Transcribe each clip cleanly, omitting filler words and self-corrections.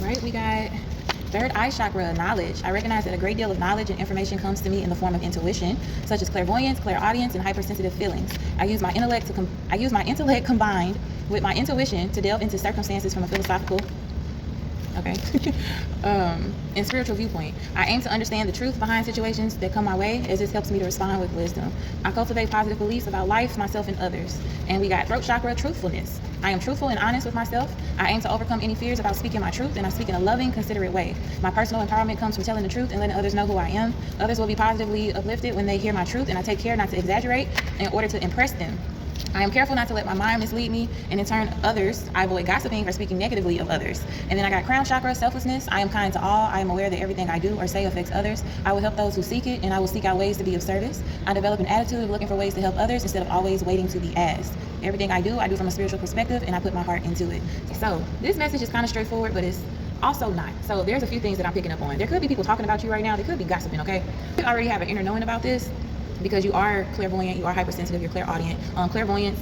Right, we got third eye chakra, knowledge. I recognize that a great deal of knowledge and information comes to me in the form of intuition, such as clairvoyance, clairaudience, and hypersensitive feelings. I use my intellect combined with my intuition to delve into circumstances from a philosophical and spiritual viewpoint. I aim to understand the truth behind situations that come my way, as this helps me to respond with wisdom. I cultivate positive beliefs about life, myself, and others. And we got throat chakra, truthfulness. I am truthful and honest with myself. I aim to overcome any fears about speaking my truth, and I speak in a loving, considerate way. My personal empowerment comes from telling the truth and letting others know who I am. Others will be positively uplifted when they hear my truth, and I take care not to exaggerate in order to impress them. I am careful not to let my mind mislead me, and in turn others, I avoid gossiping or speaking negatively of others. And then I got crown chakra, selflessness. I am kind to all. I am aware that everything I do or say affects others. I will help those who seek it, and I will seek out ways to be of service. I develop an attitude of looking for ways to help others instead of always waiting to be asked. Everything I do from a spiritual perspective, and I put my heart into it. So this message is kind of straightforward, but it's also not. So there's a few things that I'm picking up on. There could be people talking about you right now. They could be gossiping, okay? You already have an inner knowing about this, because you are clairvoyant, you are hypersensitive, you're clairaudient. Clairvoyance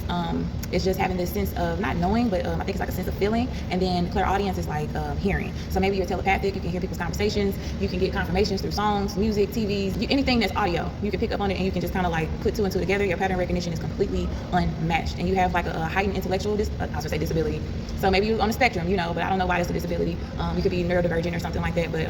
is just having this sense of not knowing, but I think it's like a sense of feeling. And then clairaudience is like hearing. So maybe you're telepathic, you can hear people's conversations, you can get confirmations through songs, music, TVs, anything that's audio. You can pick up on it and you can just kind of like put two and two together. Your pattern recognition is completely unmatched. And you have like a heightened intellectual, disability. So maybe you're on the spectrum, but I don't know why that's a disability. You could be neurodivergent or something like that, but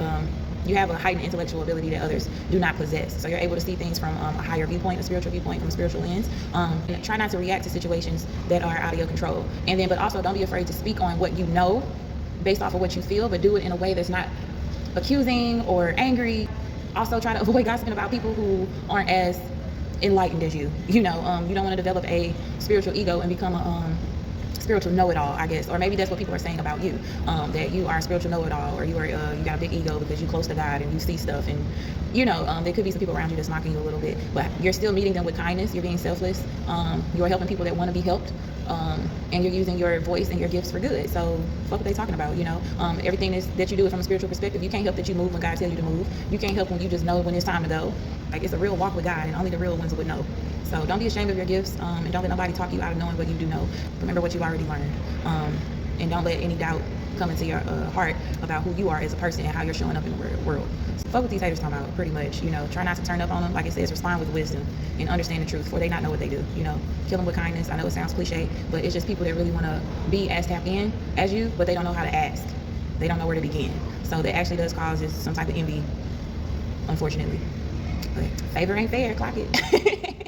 you have a heightened intellectual ability that others do not possess. So you're able to see things from a higher viewpoint, a spiritual viewpoint, from a spiritual lens. And try not to react to situations that are out of your control. And then, but also don't be afraid to speak on what you know based off of what you feel, but do it in a way that's not accusing or angry. Also try to avoid gossiping about people who aren't as enlightened as you. You don't want to develop a spiritual ego and become a spiritual know-it-all, I guess, or maybe that's what people are saying about you, that you are a spiritual know-it-all, or you got a big ego because you're close to God and you see stuff, and there could be some people around you that's mocking you a little bit, but you're still meeting them with kindness. You're being selfless. You're helping people that want to be helped, and you're using your voice and your gifts for good. So fuck what they talking about. Everything that you do from a spiritual perspective. You can't help that you move when God tells you to move. You can't help when you just know when it's time to go. Like, it's a real walk with God, and only the real ones would know. So don't be ashamed of your gifts, and don't let nobody talk you out of knowing what you do know. Remember what you've already learned, and don't let any doubt come into your heart about who you are as a person and how you're showing up in the world. So fuck what these haters talking about, pretty much. Try not to turn up on them. Like it says, respond with wisdom and understand the truth, for they not know what they do. Kill them with kindness. I know it sounds cliche, but it's just people that really want to be as tapped in as you, but they don't know how to ask. They don't know where to begin. So that actually does cause some type of envy, unfortunately. But favor ain't fair. Clock it.